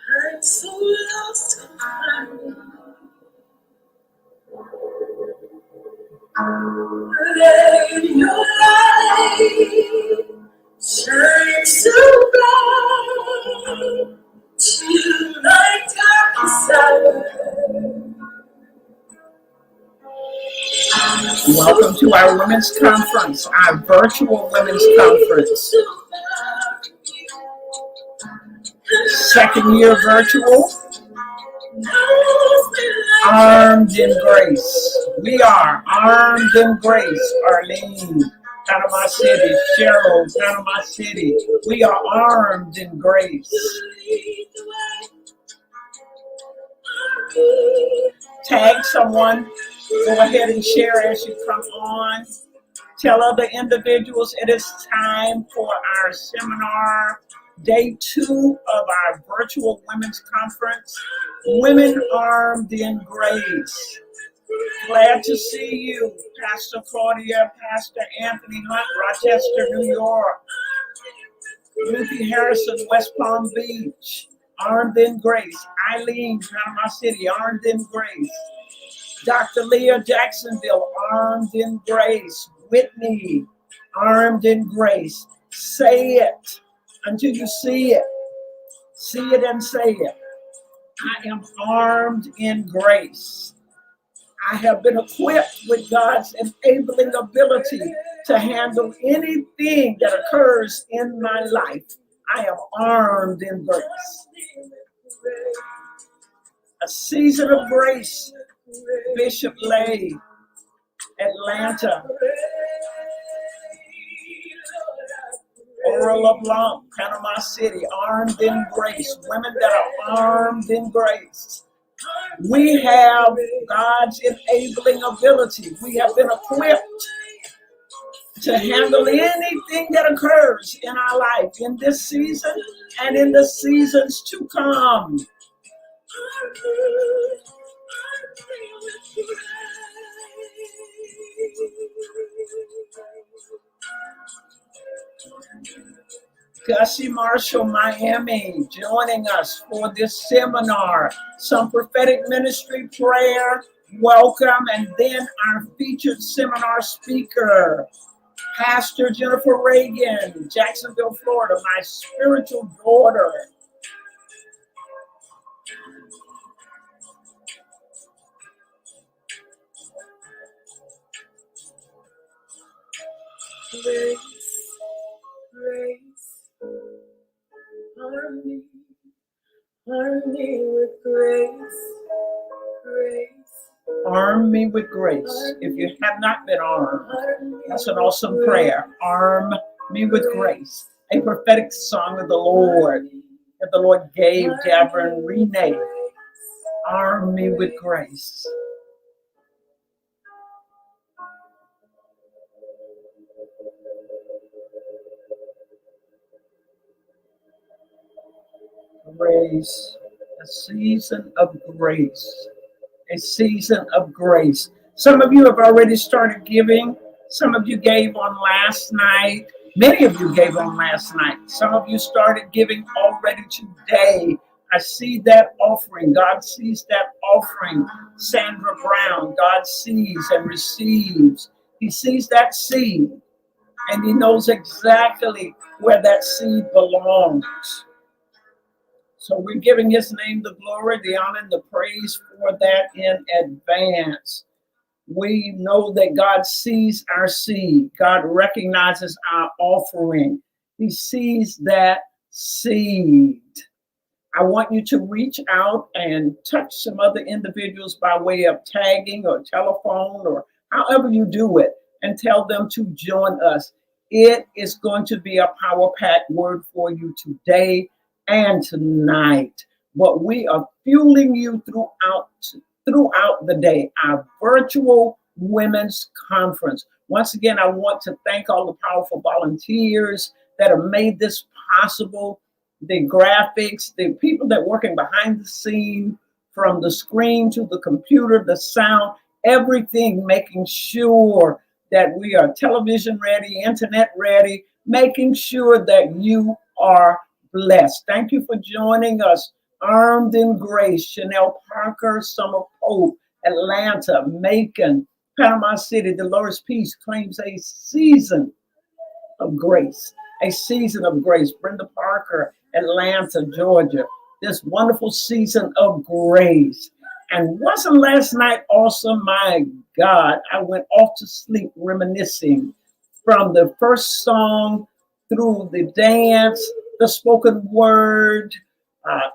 I'm so lost. Let your light shine so bright to my darkest hour. Welcome to our women's conference, our virtual women's conference. Second year virtual, armed in grace. We are armed in grace. Arlene, Panama City, Cheryl, Panama City. We are armed in grace. Tag someone. Go ahead and share as you come on. Tell other individuals it is time for our seminar, day 2 of our virtual women's conference, Women Armed in Grace. Glad to see you, Pastor Claudia, Pastor Anthony Hunt, Rochester, New York. Ruthie Harrison, West Palm Beach, armed in grace. Eileen, Panama City, armed in grace. Dr. Leah, Jacksonville, armed in grace. Whitney, armed in grace. Say it until you see it. See it and say it. I am armed in grace. I have been equipped with God's enabling ability to handle anything that occurs in my life. I am armed in grace. A season of grace. Bishop Lay, Atlanta. Aurora LeBlanc, Panama City, armed in grace. Women that are armed in grace. We have God's enabling ability. We have been equipped to handle anything that occurs in our life in this season and in the seasons to come. Gussie Marshall, Miami, joining us for this seminar. Some prophetic ministry prayer, welcome, and then our featured seminar speaker, Pastor Jennifer Reagan, Jacksonville, Florida, my spiritual daughter. Grace, grace, arm me with grace, grace. Arm me with grace. If you have not been armed, that's an awesome prayer. Arm me with grace. A prophetic song of the Lord that the Lord gave Gavin Renee. Arm me with grace. Grace, a season of grace, a season of grace. Some of you have already started giving. Some of you gave on last night. Many of you gave on last night. Some of you started giving already today. I see that offering. God sees that offering. Sandra Brown, God sees and receives. He sees that seed, and he knows exactly where that seed belongs. So we're giving his name the glory, the honor, and the praise for that in advance. We know that God sees our seed. God recognizes our offering. He sees that seed. I want you to reach out and touch some other individuals by way of tagging or telephone or however you do it, and tell them to join us. It is going to be a power-packed word for you today and tonight, but we are fueling you throughout the day. Our virtual women's conference. Once again, I want to thank all the powerful volunteers that have made this possible, the graphics, the people that are working behind the scene, from the screen to the computer, the sound, everything, making sure that we are television ready, internet ready, making sure that you are blessed. Thank you for joining us. Armed in Grace, Chanel Parker, Summer Pope, Atlanta, Macon, Panama City, Dolores Peace claims a season of grace, a season of grace. Brenda Parker, Atlanta, Georgia, this wonderful season of grace. And wasn't last night awesome? My God, I went off to sleep reminiscing from the first song through the dance, the spoken word,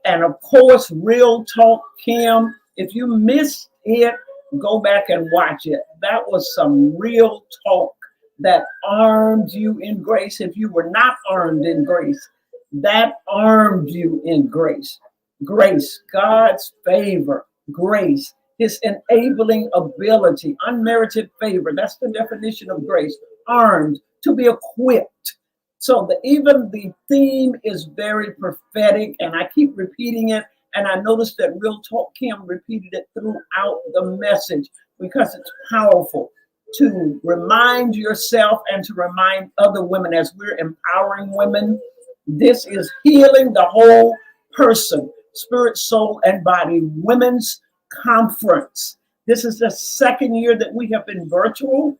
and of course, Real Talk Kim. If you missed it, go back and watch it. That was some real talk that armed you in grace. If you were not armed in grace, that armed you in grace. Grace, God's favor, grace, his enabling ability, unmerited favor. That's the definition of grace. Armed, to be equipped. So even the theme is very prophetic, and I keep repeating it. And I noticed that Real Talk Kim repeated it throughout the message because it's powerful to remind yourself and to remind other women as we're empowering women. This is healing the whole person, spirit, soul, and body. Women's Conference. This is the second year that we have been virtual,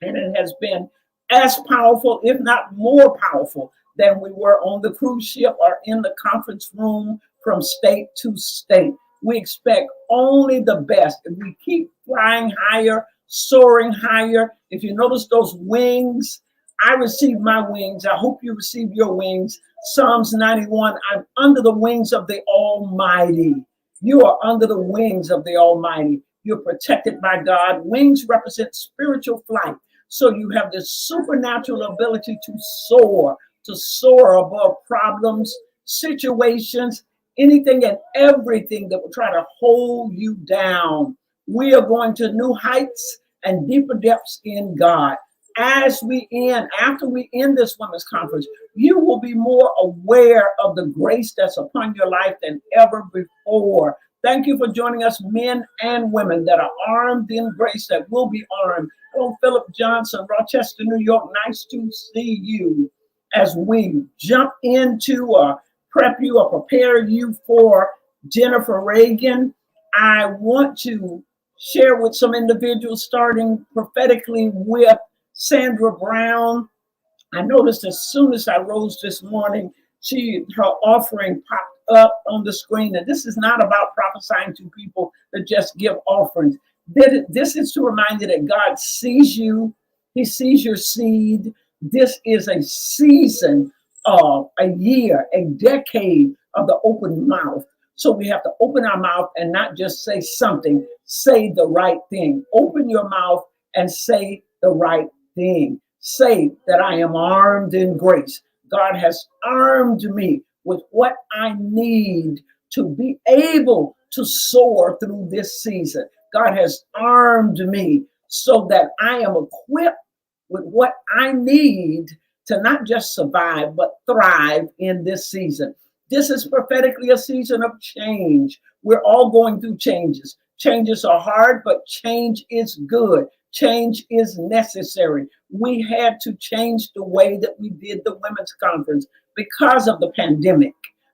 and it has been as powerful, if not more powerful, than we were on the cruise ship or in the conference room from state to state. We expect only the best. If we keep flying higher, soaring higher, if you notice those wings, I received my wings. I hope you receive your wings. Psalms 91, I'm under the wings of the Almighty. You are under the wings of the Almighty. You're protected by God. Wings represent spiritual flight. So you have this supernatural ability to soar above problems, situations, anything and everything that will try to hold you down. We are going to new heights and deeper depths in God. After we end this women's conference, you will be more aware of the grace that's upon your life than ever before. Thank you for joining us, men and women that are armed in grace, that will be armed. Oh, Philip Johnson, Rochester, New York, nice to see you. As we jump into prep you or prepare you for Jennifer Reagan, I want to share with some individuals, starting prophetically with Sandra Brown. I noticed as soon as I rose this morning, her offering popped up on the screen. And this is not about prophesying to people that just give offerings. This is to remind you that God sees you. He sees your seed. This is a season of a year, a decade of the open mouth. So we have to open our mouth and not just say something, say the right thing. Open your mouth and say the right thing. Say that I am armed in grace. God has armed me with what I need to be able to soar through this season. God has armed me so that I am equipped with what I need to not just survive, but thrive in this season. This is prophetically a season of change. We're all going through changes. Changes are hard, but change is good. Change is necessary. We had to change the way that we did the women's conference because of the pandemic.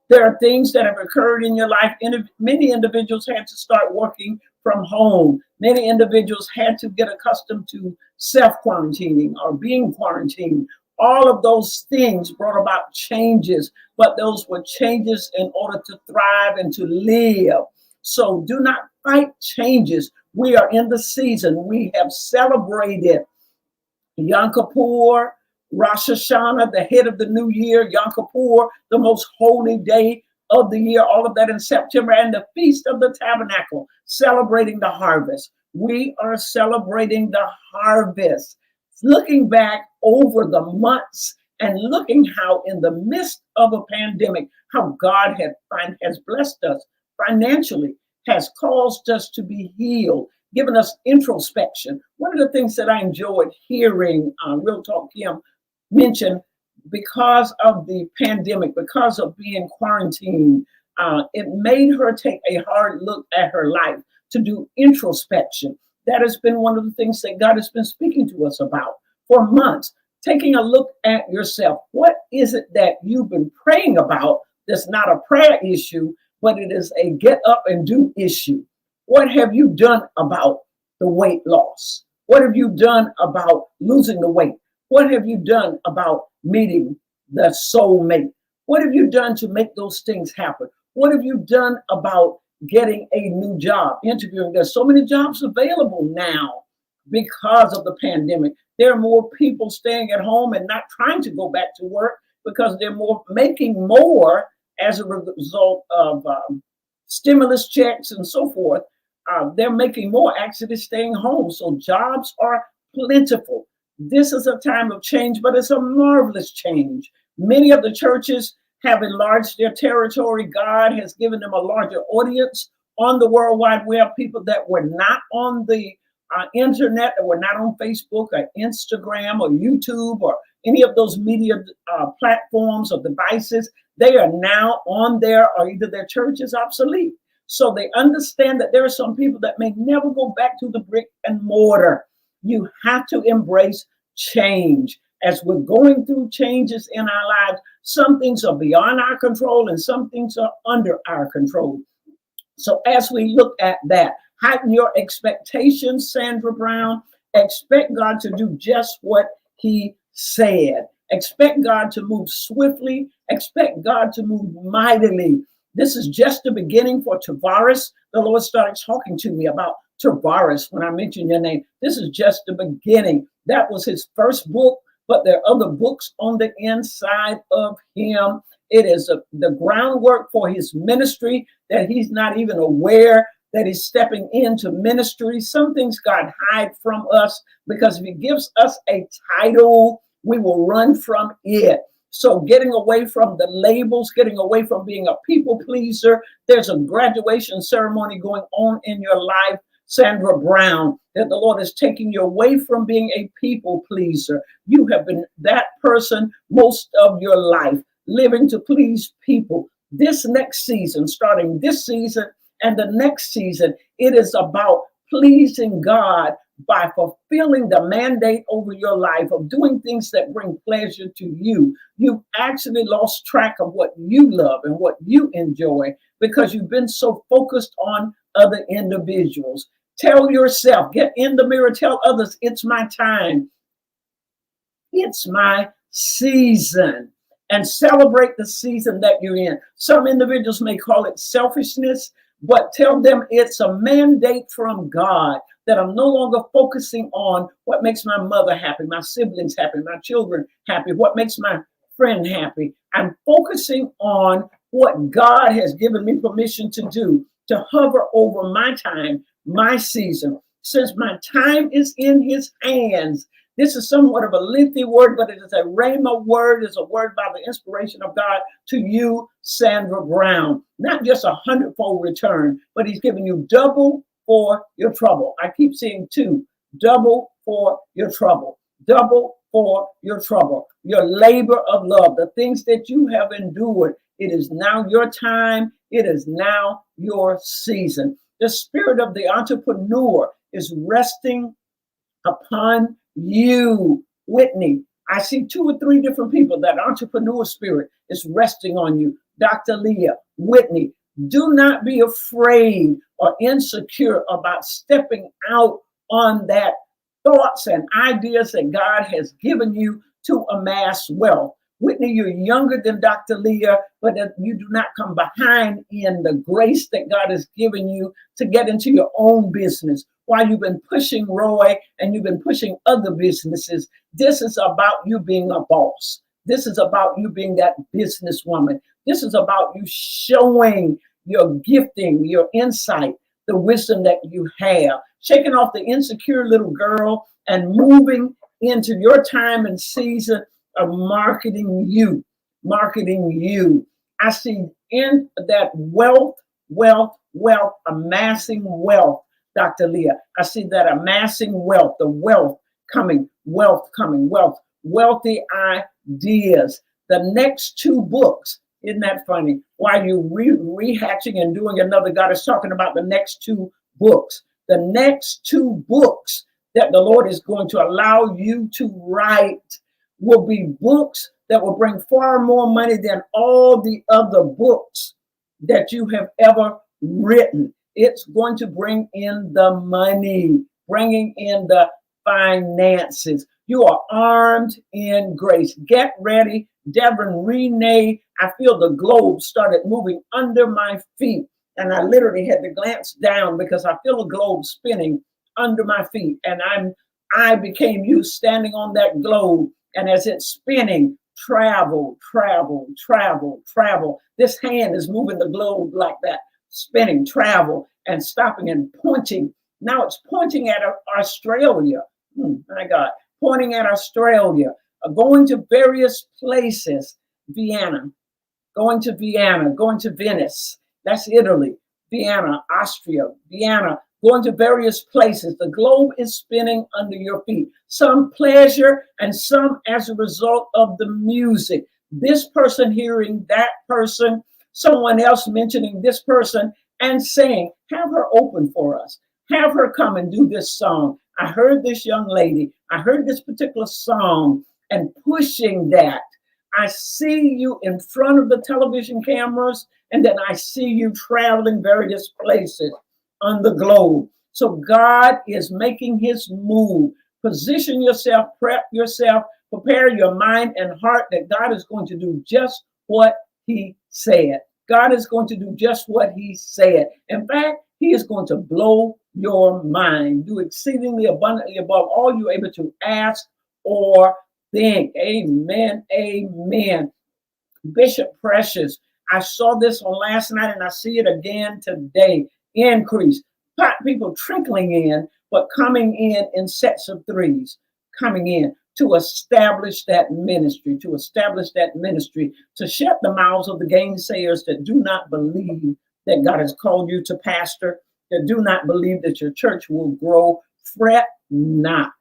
There are things that have occurred in your life. Many individuals had to start working from home. Many individuals had to get accustomed to self-quarantining or being quarantined. All of those things brought about changes, but those were changes in order to thrive and to live. So do not fight changes. We are in the season. We have celebrated Yom Kippur, Rosh Hashanah, the head of the new year, Yom Kippur, the most holy day of the year, all of that in September, and the Feast of the Tabernacle, celebrating the harvest. We are celebrating the harvest, looking back over the months and looking how in the midst of a pandemic, how God has blessed us financially, has caused us to be healed, giving us introspection. One of the things that I enjoyed hearing Real Talk Kim mention, because of the pandemic, because of being quarantined, it made her take a hard look at her life to do introspection. That has been one of the things that God has been speaking to us about for months. Taking a look at yourself. What is it that you've been praying about that's not a prayer issue, but it is a get up and do issue? What have you done about the weight loss? What have you done about losing the weight? What have you done about meeting the soulmate? What have you done to make those things happen? What have you done about getting a new job, interviewing? There's so many jobs available now because of the pandemic. There are more people staying at home and not trying to go back to work because they're making more as a result of stimulus checks and so forth. They're making more actually staying home. So jobs are plentiful. This is a time of change, but it's a marvelous change. Many of the churches have enlarged their territory. God has given them a larger audience on the World Wide Web, people that were not on the internet, that were not on Facebook or Instagram or YouTube or any of those media platforms or devices. They are now on there, or either their church is obsolete. So they understand that there are some people that may never go back to the brick and mortar. You have to embrace change. As we're going through changes in our lives, some things are beyond our control and some things are under our control. So as we look at that, heighten your expectations, Sandra Brown. Expect God to do just what he said. Expect God to move swiftly. Expect God to move mightily. This is just the beginning for Tavares. The Lord started talking to me about Tavares when I mentioned your name. This is just the beginning. That was his first book, but there are other books on the inside of him. It is the groundwork for his ministry that he's not even aware that he's stepping into ministry. Some things God hide from us because if he gives us a title, we will run from it. So getting away from the labels, getting away from being a people pleaser. There's a graduation ceremony going on in your life, Sandra Brown, that the Lord is taking you away from being a people pleaser. You have been that person most of your life, living to please people. This next season, starting this season and the next season, it is about pleasing God by fulfilling the mandate over your life of doing things that bring pleasure to you. You've actually lost track of what you love and what you enjoy because you've been so focused on other individuals. Tell yourself, get in the mirror, tell others, it's my time. It's my season. And celebrate the season that you're in. Some individuals may call it selfishness, but tell them it's a mandate from God that I'm no longer focusing on what makes my mother happy, my siblings happy, my children happy, what makes my friend happy. I'm focusing on what God has given me permission to do, to hover over my time, my season. Since my time is in his hands, this is somewhat of a lengthy word, but it is a rhema word. It's a word by the inspiration of God to you, Sandra Brown. Not just 100-fold return, but he's giving you double for your trouble. I keep seeing two. Double for your trouble. Double for your trouble. Your labor of love. The things that you have endured. It is now your time. It is now your season. The spirit of the entrepreneur is resting upon you, Whitney. I see 2 or 3 different people. That entrepreneur spirit is resting on you. Dr. Leah, Whitney, do not be afraid or insecure about stepping out on that thoughts and ideas that God has given you to amass wealth. Whitney, you're younger than Dr. Leah, but you do not come behind in the grace that God has given you to get into your own business. While you've been pushing Roy and you've been pushing other businesses, this is about you being a boss. This is about you being that businesswoman. This is about you showing your gifting, your insight, the wisdom that you have, shaking off the insecure little girl and moving into your time and season of marketing you. I see in that wealth, amassing wealth Dr. Leah. I see that amassing wealth, the wealth coming, wealthy ideas. The next two books, isn't that funny? While you rehatching and doing another, God is talking about the next two books. The next two books that the Lord is going to allow you to write will be books that will bring far more money than all the other books that you have ever written. It's going to bring in the money, bringing in the finances. You are armed in grace. Get ready. Devin, Renee, I feel the globe started moving under my feet. And I literally had to glance down because I feel a globe spinning under my feet. And I became you standing on that globe. And as it's spinning, travel. This hand is moving the globe like that, spinning, travel, and stopping and pointing. Now it's pointing at Australia. My God, pointing at Australia, going to various places, Vienna, going to Venice, that's Italy, Vienna, Austria, Vienna, going to various places. The globe is spinning under your feet. Some pleasure and some as a result of the music. This person hearing that person, someone else mentioning this person and saying, have her open for us. Have her come and do this song. I heard this young lady. I heard this particular song and pushing that. I see you in front of the television cameras, and then I see you traveling various places on the globe. So God is making his move. Position yourself, prep yourself, prepare your mind and heart that God is going to do just what he said. God is going to do just what he said. In fact, he is going to blow your mind, do exceedingly abundantly above all you're able to ask or think. Amen. Amen. Bishop Precious, I saw this on last night and I see it again today. Increase. People trickling in, but coming in sets of threes, coming in to establish that ministry, to shut the mouths of the gainsayers that do not believe that God has called you to pastor, that do not believe that your church will grow. Fret not.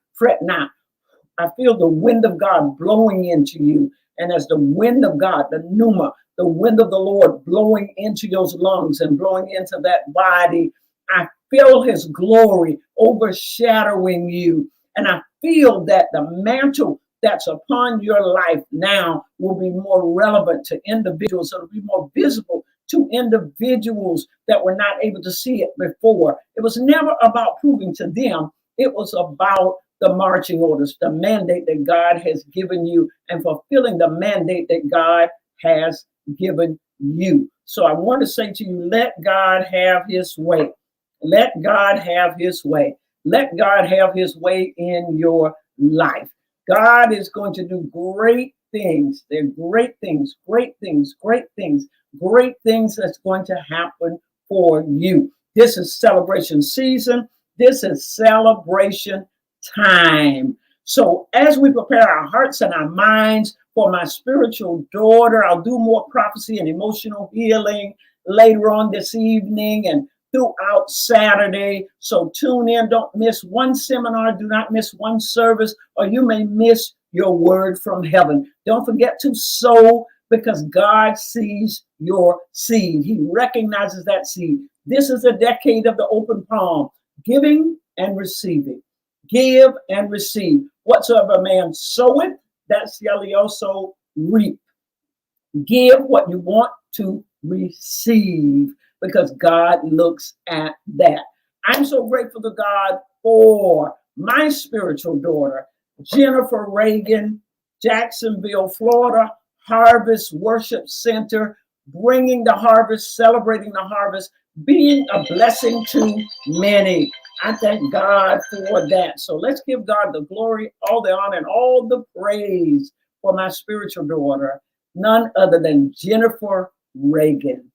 I feel the wind of God blowing into you. And as the wind of God, the pneuma, the wind of the Lord blowing into your lungs and blowing into that body, I feel his glory overshadowing you. And I feel that the mantle that's upon your life now will be more relevant to individuals. It'll be more visible to individuals that were not able to see it before. It was never about proving to them. It was about the marching orders, the mandate that God has given you, and fulfilling the mandate that God has given you. So I want to say to you, let God have his way. Let God have his way. Let God have his way in your life. God is going to do great things. They're great things that's going to happen for you. This is celebration season. This is celebration time. So as we prepare our hearts and our minds for my spiritual daughter, I'll do more prophecy and emotional healing later on this evening and throughout Saturday. So tune in. Don't miss one seminar. Do not miss one service, or you may miss your word from heaven. Don't forget to sow, because God sees your seed. He recognizes that seed. This is a decade of the open palm, giving and receiving. Give and receive. Whatsoever a man soweth, that's he also reap. Give what you want to receive, because God looks at that. I'm so grateful to God for my spiritual daughter, Jennifer Reagan, Jacksonville, Florida, Harvest Worship Center, bringing the harvest, celebrating the harvest, being a blessing to many. I thank God for that. So let's give God the glory, all the honor, and all the praise for my spiritual daughter, none other than Jennifer Reagan.